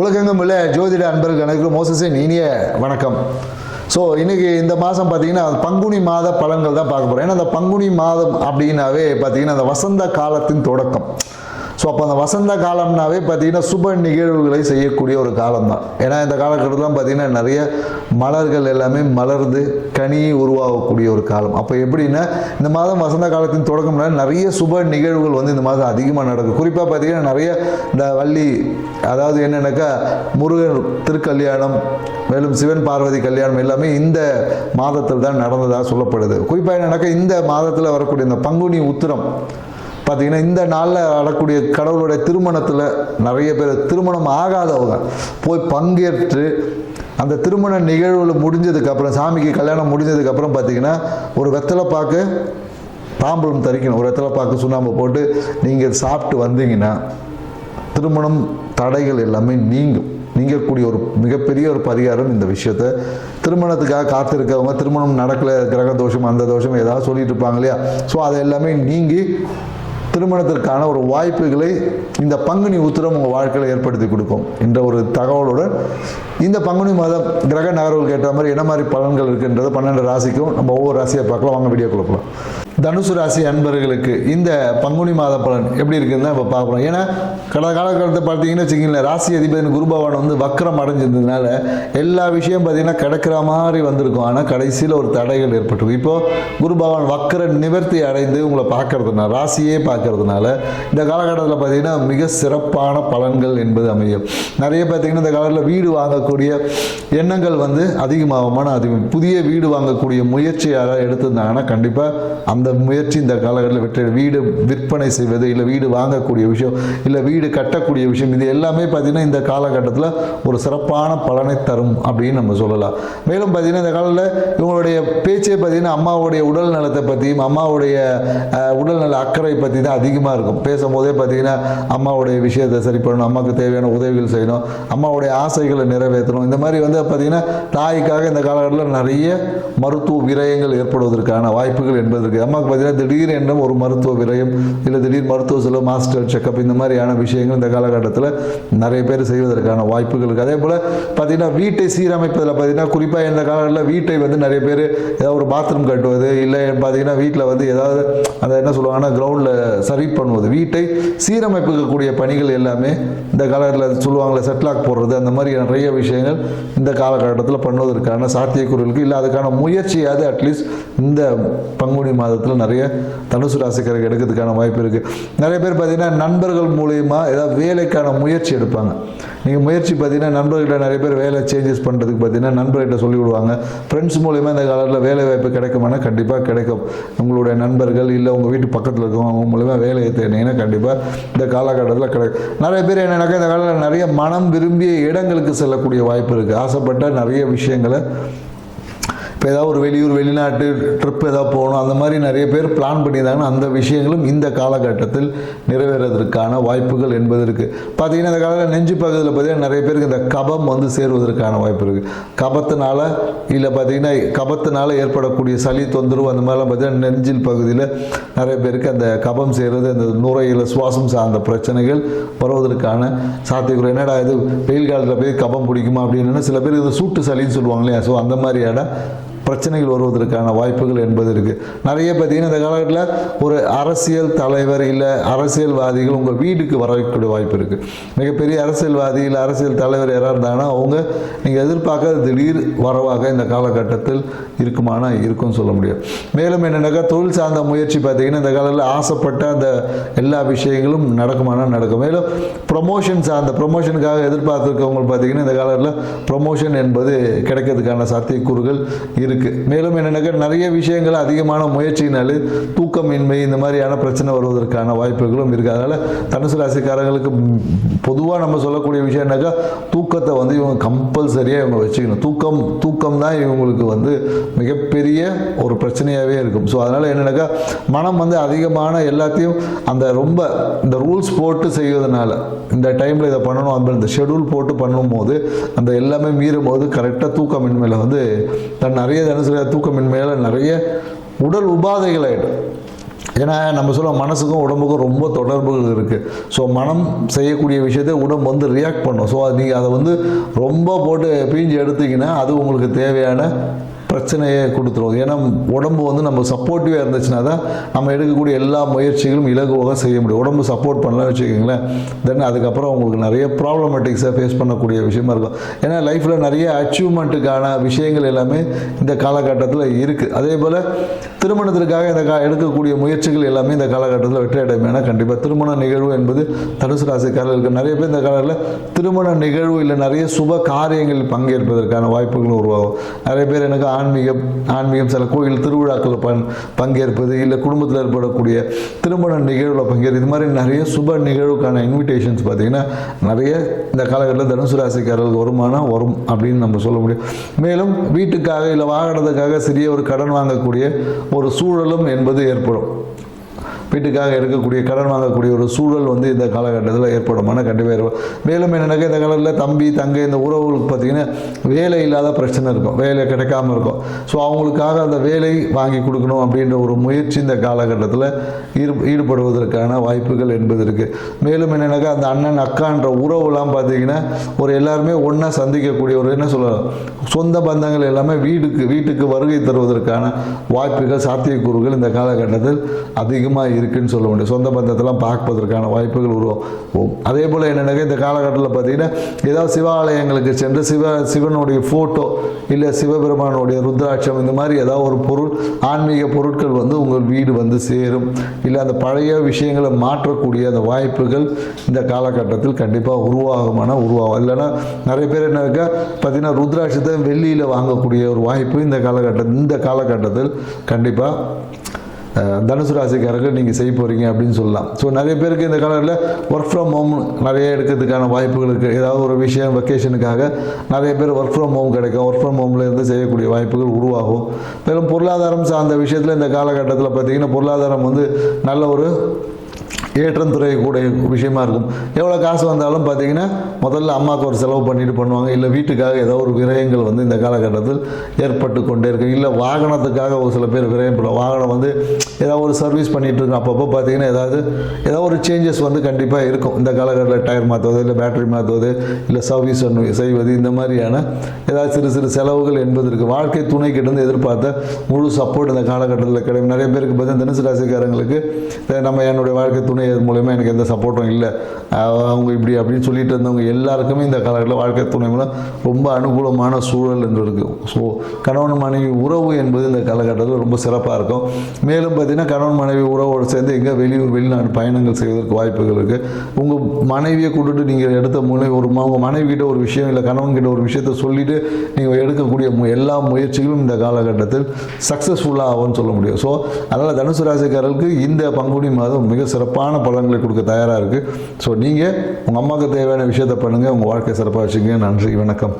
உலகெங்கும் உள்ள ஜோதிட அன்பர்கள் அனைவருக்கும் மோசஸின் இனிய வணக்கம். ஸோ இன்றைக்கி இந்த மாதம் பார்த்திங்கன்னா பங்குனி மாத பலன்கள் தான் பார்க்க போகிறோம். ஏன்னா அந்த பங்குனி மாதம் அப்படின்னாவே பார்த்திங்கன்னா அந்த வசந்த காலத்தின் தொடக்கம். ஸோ அப்போ அந்த வசந்த காலம்னாவே பார்த்திங்கன்னா சுப நிகழ்வுகளை செய்யக்கூடிய ஒரு காலம் தான். ஏன்னா இந்த காலகட்டத்தில் பார்த்திங்கன்னா நிறைய மலர்கள் எல்லாமே மலர்ந்து கனி உருவாகக்கூடிய ஒரு காலம். அப்போ எப்படின்னா இந்த மாதம் வசந்த காலத்தின் தொடக்கம்னா நிறைய சுப நிகழ்வுகள் வந்து இந்த மாதம் அதிகமாக நடக்கும். குறிப்பாக பார்த்திங்கன்னா நிறைய இந்த வள்ளி, அதாவது என்னென்னாக்கா முருகன் திருக்கல்யாணம், மேலும் சிவன் பார்வதி கல்யாணம் எல்லாமே இந்த மாதத்தில் தான் நடந்ததாக சொல்லப்படுது. குறிப்பாக என்னென்னாக்கா இந்த மாதத்தில் வரக்கூடிய இந்த பங்குனி உத்திரம் பார்த்திங்கன்னா இந்த நாளில் வரக்கூடிய கடவுளுடைய திருமணத்தில் நிறைய பேர் திருமணம் ஆகாதவங்க போய் பங்கேற்று அந்த திருமண நிகழ்வுகள் முடிஞ்சதுக்கப்புறம், சாமிக்கு கல்யாணம் முடிஞ்சதுக்கப்புறம் பார்த்திங்கன்னா ஒரு வெத்தலை பாக்கு தாம்பூலம் தரிக்கணும். ஒரு வெத்தலை பாக்கு சுண்ணாம்பு போட்டு நீங்கள் சாப்பிட்டு வந்தீங்கன்னா திருமணம் தடைகள் எல்லாமே நீங்கக்கூடிய ஒரு மிகப்பெரிய ஒரு பரிகாரம் இந்த விஷயத்தை. திருமணத்துக்காக காத்திருக்கவங்க, திருமணம் நடக்கலை, கிரக தோஷம் அந்த தோஷம் ஏதாவது சொல்லிட்டு இருப்பாங்க இல்லையா, ஸோ அது எல்லாமே நீங்கி திருமணத்திற்கான ஒரு வாய்ப்புகளை இந்த பங்குனி உத்திரம் உங்கள் வாழ்க்கையில் ஏற்படுத்தி கொடுக்கும் என்ற ஒரு தகவலுடன் இந்த பங்குனி மாதம் கிரக நகர்வுகள் ஏற்ற மாதிரி என்ன மாதிரி பலன்கள் இருக்குன்றது 12 ராசிக்கும் நம்ம ஒவ்வொரு ராசியை பார்க்கலாம். வாங்க வீடியோ கொடுக்கலாம். தனுசு ராசி அன்பர்களுக்கு இந்த பங்குனி மாத பலன் எப்படி இருக்குன்னு தான் இப்போ பார்க்குறோம். ஏன்னா கடந்த காலகட்டத்தை பார்த்தீங்கன்னா வச்சுக்கிங்களேன், ராசி அதிபதி குரு பகவான் வந்து வக்ரம் அடைஞ்சிருந்ததுனால எல்லா விஷயம் பார்த்தீங்கன்னா கிடைக்கிற மாதிரி வந்திருக்கும். ஆனால் கடைசியில் ஒரு தடைகள் ஏற்பட்டிருக்கும். இப்போது குரு பகவான் வக்ர நிவர்த்தி அடைந்து உங்களை பார்க்கறதுனால, ராசியே பார்க்கறதுனால இந்த காலகட்டத்தில் பார்த்தீங்கன்னா மிக சிறப்பான பலன்கள் என்பது அமையும். நிறைய பார்த்தீங்கன்னா இந்த காலத்தில் வீடு வாங்கக்கூடிய எண்ணங்கள் வந்து அதிகம் புதிய வீடு வாங்கக்கூடிய முயற்சியாக எடுத்திருந்தாங்கன்னா கண்டிப்பாக அந்த முயற்சி இந்த காலகட்டத்தில் வெற்றி. வீடு விற்பனை செய்வது, இல்லை வீடு வாங்கக்கூடிய விஷயம், இல்லை வீடு கட்டக்கூடிய விஷயம், இது எல்லாமே பார்த்தீங்கன்னா இந்த காலகட்டத்தில் ஒரு சிறப்பான பலனை தரும் அப்படின்னு நம்ம சொல்லலாம். மேலும் பார்த்தீங்கன்னா இந்த காலத்தில் இவங்களுடைய பேச்சே பார்த்தீங்கன்னா அம்மாவுடைய உடல் நலத்தை பற்றியும் அம்மாவுடைய உடல்நல அக்கறை பற்றி தான் அதிகமாக இருக்கும். பேசும்போதே பார்த்தீங்கன்னா அம்மாவுடைய விஷயத்தை சரி பண்ணணும், அம்மாவுக்கு தேவையான உதவிகள் செய்யணும், அம்மாவுடைய ஆசைகளை நிறைவேற்றணும். இந்த மாதிரி வந்து பார்த்தீங்கன்னா தாய்க்காக இந்த காலகட்டத்தில் நிறைய மருத்துவ விரயங்கள் ஏற்படுவதற்கான வாய்ப்புகள் என்பது இருக்குது. அம்மாவுக்கு பார்த்தீங்கன்னா திடீர் என்றும் ஒரு மருத்துவ விரயம், இல்லை திடீர் மருத்துவ செலவு, மாஸ்டர் செக்கப், இந்த மாதிரியான விஷயங்கள் இந்த காலகட்டத்தில் நிறைய பேர் செய்வதற்கான வாய்ப்புகள் இருக்குது. அதே போல் பார்த்தீங்கன்னா வீட்டை சீரமைப்பதில் பார்த்தீங்கன்னா குறிப்பாக இந்த காலகட்டத்தில் வீட்டை வந்து நிறைய பேர் ஏதாவது ஒரு பாத்ரூம் கட்டுவது, இல்லை பார்த்தீங்கன்னா வீட்டில் வந்து ஏதாவது அதை என்ன சொல்லுவாங்கன்னா கிரவுண்டில் சரி பண்ணுவது, வீட்டை சீரமைப்புக்கக்கூடிய பணிகள் எல்லாமே இந்த காலகட்டத்தில் சொல்லுவாங்களே செட்லாக் போடுறது, அந்த மாதிரி நிறைய விஷயங்கள் இந்த காலகட்டத்தில் பண்ணுவதற்கான சாத்தியக்கூறுகளுக்கு இல்லை அதுக்கான முயற்சியாவது அட்லீஸ்ட் இந்த பங்குனி மாதத்தில் நிறைய தனுசு ராசிக்காரர்கள் எடுக்கிறதுக்கான வாய்ப்பு இருக்குது. நிறைய பேர் பார்த்தீங்கன்னா நண்பர்கள் மூலயமா ஏதாவது வேலைக்கான முயற்சி எடுப்பாங்க. நீங்கள் முயற்சி பார்த்தீங்கன்னா நண்பர்கிட்ட நிறைய பேர் வேலை சேஞ்சஸ் பண்ணுறதுக்கு பார்த்தீங்கன்னா நண்பர்கிட்ட சொல்லி விடுவாங்க. ஃப்ரெண்ட்ஸ் மூலயமா இந்த காலத்தில் வேலை வாய்ப்பு கிடைக்குமானா கண்டிப்பாக கிடைக்கும். உங்களுடைய நண்பர்கள் இல்லை உங்கள் வீட்டு பக்கத்தில் இருக்கவங்க அவங்க மூலயமா வேலையை தேடினீங்கன்னா கண்டிப்பாக இந்த காலகட்டத்தில் கிடைக்கும். நிறைய பேர் என்னென்னாக்கா இந்த காலத்தில் நிறைய மனம் விரும்பிய இடங்களுக்கு செல்லக்கூடிய வாய்ப்பு இருக்குது. ஆசைப்பட்ட நிறைய விஷயங்களை இப்போ ஏதாவது ஒரு வெளியூர் வெளிநாட்டு ட்ரிப் ஏதாவது போகணும், அந்த மாதிரி நிறைய பேர் பிளான் பண்ணியிருந்தாங்கன்னா அந்த விஷயங்களும் இந்த காலகட்டத்தில் நிறைவேறதற்கான வாய்ப்புகள் என்பது இருக்குது. பார்த்தீங்கன்னா இந்த காலத்தில் நெஞ்சு பகுதியில் பார்த்தீங்கன்னா நிறைய பேருக்கு இந்த கபம் வந்து சேருவதற்கான வாய்ப்பு இருக்குது. கபத்தினால இல்லை பார்த்தீங்கன்னா கபத்தினால ஏற்படக்கூடிய சளி தொந்தரவு அந்த மாதிரிலாம் பார்த்தீங்கன்னா நெஞ்சில் பகுதியில் நிறைய பேருக்கு அந்த கபம் சேருவது, அந்த நுரையில் சுவாசம் சார்ந்த பிரச்சனைகள் வருவதற்கான சாத்தியக்குறை. என்னடா இது வெயில் காலத்தில் போய் கபம் பிடிக்குமா அப்படின்னு சில பேர் இந்த சூட்டு சளின்னு சொல்லுவாங்க இல்லையா, ஸோ அந்த மாதிரியான பிரச்சனைகள் வருவதற்கான வாய்ப்புகள் என்பது இருக்குது. நிறைய பார்த்தீங்கன்னா இந்த காலகட்டத்தில் ஒரு அரசியல் தலைவர் இல்லை அரசியல்வாதிகள் உங்கள் வீட்டுக்கு வரக்கூடிய வாய்ப்பு இருக்குது. மிகப்பெரிய அரசியல்வாதி இல்லை அரசியல் தலைவர் யாராக இருந்தாங்கன்னா அவங்க நீங்கள் எதிர்பார்க்காத திடீர் வரவாக இந்த காலகட்டத்தில் இருக்கும்னு சொல்ல முடியும். மேலும் என்னென்னாக்கா தொழில் சார்ந்த முயற்சி பார்த்தீங்கன்னா இந்த காலத்தில் ஆசைப்பட்ட அந்த எல்லா விஷயங்களும் நடக்கும். மேலும் ப்ரொமோஷன் சார்ந்த ப்ரொமோஷனுக்காக எதிர்பார்த்துருக்கவங்க பார்த்தீங்கன்னா இந்த காலத்தில் ப்ரொமோஷன் என்பது கிடைக்கிறதுக்கான சாத்தியக்கூறுகள் இருக்குது. மேலும் என்னென்னாக்கா நிறைய விஷயங்கள் அதிகமான முயற்சியினாலே தூக்கமின்மை இந்த மாதிரியான பிரச்சனை வருவதற்கான வாய்ப்புகளும் இருக்குது. அதனால் தனுசு ராசிக்காரங்களுக்கு பொதுவாக நம்ம சொல்லக்கூடிய விஷயம் என்னக்கா தூக்கத்தை வந்து இவங்க கம்பல்சரியாக இவங்க வச்சுக்கணும். தூக்கம் தான் இவங்களுக்கு வந்து மிகப்பெரிய ஒரு பிரச்சனையாகவே இருக்கும். ஸோ அதனால் என்னென்னாக்கா மனம் வந்து அதிகமான எல்லாத்தையும் அந்த ரொம்ப இந்த ரூல்ஸ் போட்டு செய்வதனால இந்த டைமில் இதை பண்ணணும் அப்படின்னு இந்த ஷெடியூல் போட்டு பண்ணும்போது அந்த எல்லாமே மீறும் போது கரெக்டாக தூக்கமின்மையில் வந்து நிறைய தனுசு தூக்கமின்மையில் நிறைய உடல் உபாதைகள் ஆகிடும். ஏன்னா நம்ம சொல்ல மனசுக்கும் உடம்புக்கும் ரொம்ப தொடர்புகள் இருக்குது. ஸோ மனம் செய்யக்கூடிய விஷயத்தை உடம்பு வந்து ரியாக்ட் பண்ணும். ஸோ அது நீங்கள் அதை வந்து ரொம்ப போட்டு பீஞ்சு எடுத்தீங்கன்னா அது உங்களுக்கு தேவையான பிரச்சனையை கொடுத்துரும். ஏன்னா உடம்பு வந்து நம்ம சப்போர்ட்டிவாக இருந்துச்சுன்னா தான் நம்ம எடுக்கக்கூடிய எல்லா முயற்சிகளும் இலகுவாக செய்ய முடியும். உடம்பு சப்போர்ட் பண்ணலாம்னு வச்சுக்கோங்களேன், தென் அதுக்கப்புறம் உங்களுக்கு நிறைய ப்ராப்ளமேட்டிக்ஸை ஃபேஸ் பண்ணக்கூடிய விஷயமா இருக்கும். ஏன்னா லைஃப்பில் நிறைய அச்சீவ்மெண்ட்டுக்கான விஷயங்கள் எல்லாமே இந்த காலகட்டத்தில் இருக்குது. அதே போல் திருமணத்திற்காக இந்த எடுக்கக்கூடிய முயற்சிகள் எல்லாமே இந்த காலகட்டத்தில் வெற்றி அடையும். ஏன்னா கண்டிப்பாக திருமண நிகழ்வு என்பது தனுசு ராசிக்காரர்களுக்கு நிறைய பேர் இந்த காலத்தில் திருமண நிகழ்வு இல்லை நிறைய சுப காரியங்களில் பங்கேற்பதற்கான வாய்ப்புகள் உருவாகும். நிறைய பேர் எனக்கு ஆன்மீகம் சில கோயில் திருவிழாக்கள் பங்கேற்பது இல்லை குடும்பத்தில் ஏற்படக்கூடிய திருமண நிகழ்வில் பங்கேற்பது இது மாதிரி நிறைய சுப நிகழ்வுக்கான இன்விடேஷன்ஸ் பார்த்திங்கன்னா நிறைய இந்த காலகட்டத்தில் தனுசு ராசிக்காரர்களுக்கு வருமானம் வரும் அப்படின்னு நம்ம சொல்ல முடியும். மேலும் வீட்டுக்காக இல்லை வாகனத்துக்காக சிறிய ஒரு கடன் வாங்கக்கூடிய ஒரு சூழலும் என்பது ஏற்படும். வீட்டுக்காக எடுக்கக்கூடிய கடன் வாங்கக்கூடிய ஒரு சூழல் வந்து இந்த காலகட்டத்தில் ஏற்படும். கண்டிப்பாக ஏற்படும். மேலும் என்னென்னாக்கா இந்த காலத்தில் தம்பி தங்கை இந்த உறவுகளுக்கு பார்த்திங்கன்னா வேலை இல்லாத பிரச்சனை இருக்கும், வேலை கிடைக்காமல் இருக்கும். ஸோ அவங்களுக்காக அந்த வேலை வாங்கி கொடுக்கணும் அப்படின்ற ஒரு முயற்சி இந்த காலகட்டத்தில் ஈடுபடுவதற்கான வாய்ப்புகள் என்பது இருக்குது. மேலும் என்னென்னாக்கா அந்த அண்ணன் அக்கான்ற உறவுலாம் பார்த்திங்கன்னா ஒரு எல்லாருமே ஒன்றா சந்திக்கக்கூடிய ஒரு என்ன சொல்லலாம் சொந்த பந்தங்கள் எல்லாமே வீட்டுக்கு வருகை தருவதற்கான வாய்ப்புகள் சாத்தியக்கூறுகள் இந்த காலகட்டத்தில் அதிகமாக இருக்குன்னு சொல்ல முடியும். சொந்த பந்தத்தெல்லாம் பார்ப்பதற்கான வாய்ப்புகள் உருவாகும். அதே போல் என்னென்னாக்கா இந்த காலகட்டத்தில் பார்த்தீங்கன்னா ஏதாவது சிவாலயங்களுக்கு சென்று சிவனுடைய ஃபோட்டோ இல்லை சிவபெருமானுடைய ருத்ராட்சம் இந்த மாதிரி ஏதாவது ஒரு பொருள் ஆன்மீக பொருட்கள் வந்து உங்கள் வீடு வந்து சேரும். இல்லை அந்த பழைய விஷயங்களை மாற்றக்கூடிய அந்த வாய்ப்புகள் இந்த காலகட்டத்தில் கண்டிப்பாக உருவாகும். இல்லைன்னா நிறைய பேர் என்ன இருக்கா பார்த்தீங்கன்னா ருத்ராட்சத்தை வெள்ளியில் வாங்கக்கூடிய ஒரு வாய்ப்பு இந்த காலகட்டத்தில் கண்டிப்பாக தனுசு ராசிக்காரர்கள் நீங்கள் செய்ய போகிறீங்க அப்படின்னு சொல்லலாம். ஸோ நிறைய பேருக்கு இந்த காலத்தில் ஒர்க் ஃப்ரம் ஹோம் நிறைய எடுக்கிறதுக்கான வாய்ப்புகள் இருக்குது. ஏதாவது ஒரு விஷயம் வெக்கேஷனுக்காக நிறைய பேர் ஒர்க் ஃப்ரம் ஹோம் கிடைக்கும். ஒர்க் ஃப்ரம் ஹோமில் இருந்து செய்யக்கூடிய வாய்ப்புகள் உருவாகும். மேலும் பொருளாதாரம் சார்ந்த விஷயத்தில் இந்த காலகட்டத்தில் பார்த்திங்கன்னா பொருளாதாரம் வந்து நல்ல ஒரு ஏற்றம் துறையக்கூடிய விஷயமா இருக்கும். எவ்வளோ காசு வந்தாலும் பார்த்தீங்கன்னா முதல்ல அம்மாவுக்கு ஒரு செலவு பண்ணிட்டு பண்ணுவாங்க. இல்லை வீட்டுக்காக ஏதோ ஒரு விரயங்கள் வந்து இந்த காலகட்டத்தில் ஏற்பட்டு கொண்டே இருக்கு. இல்லை வாகனத்துக்காக ஒரு சில பேர் விரயம் பண்ணுவாங்க. வாகனம் வந்து ஏதாவது ஒரு சர்வீஸ் பண்ணிகிட்டு இருக்கோம். அப்பப்போ பார்த்தீங்கன்னா ஏதாவது ஒரு சேஞ்சஸ் வந்து கண்டிப்பாக இருக்கும். இந்த காலகட்டத்தில் டயர் மாற்றுவது இல்லை பேட்டரி மாற்றுவது இல்லை சர்வீஸ் செய்வது இந்த மாதிரியான ஏதாவது சிறு சிறு செலவுகள் என்பது இருக்குது. வாழ்க்கை துணை கிட்டேருந்து எதிர்பார்த்த முழு சப்போர்ட் இந்த காலகட்டத்தில் கிடைக்கும். நிறைய பேருக்கு பார்த்தீங்கன்னா தனுசு ராசிக்காரங்களுக்கு நம்ம என்னுடைய வாழ்க்கை துணை மூலமா எனக்கு எந்த சப்போர்ட்டும் இல்லை, அவங்க இப்படி அப்படின்னு சொல்லிட்டு இருந்தவங்க எல்லாருக்குமே இந்த காலகட்டத்தில் வாழ்க்கை துணை மூலம் ரொம்ப அனுகூலமான சூழல் என்று இருக்குது. ஸோ கணவன் மனைவி உறவு என்பது இந்த காலகட்டத்தில் ரொம்ப சிறப்பாக இருக்கும். மேலும் பார்த்தீங்கன்னா கணவன் மனைவி உறவோடு சேர்ந்து எங்கே வெளிநாடு பயணங்கள் செய்வதற்கு வாய்ப்புகள் இருக்குது. உங்கள் மனைவியை கூட்டுட்டு நீங்கள் எடுத்த உங்கள் மனைவி கிட்ட ஒரு விஷயம் இல்லை கணவன் கிட்ட ஒரு விஷயத்தை சொல்லிட்டு நீங்கள் எடுக்கக்கூடிய எல்லா முயற்சிகளும் இந்த காலகட்டத்தில் சக்ஸஸ்ஃபுல்லாக ஆகும்னு சொல்ல முடியும். ஸோ அதனால் தனுசு ராசிக்காரர்களுக்கு இந்த பங்குனி மாதம் மிக சிறப்பான பலன்களை கொடுக்க தயாராக இருக்குது. ஸோ நீங்கள் உங்கள் அம்மாவுக்கு தேவையான விஷயத்தை பண்ணுங்கள், உங்கள் வாழ்க்கை சிறப்பாக வச்சுக்கோங்க. நன்றி, வணக்கம்.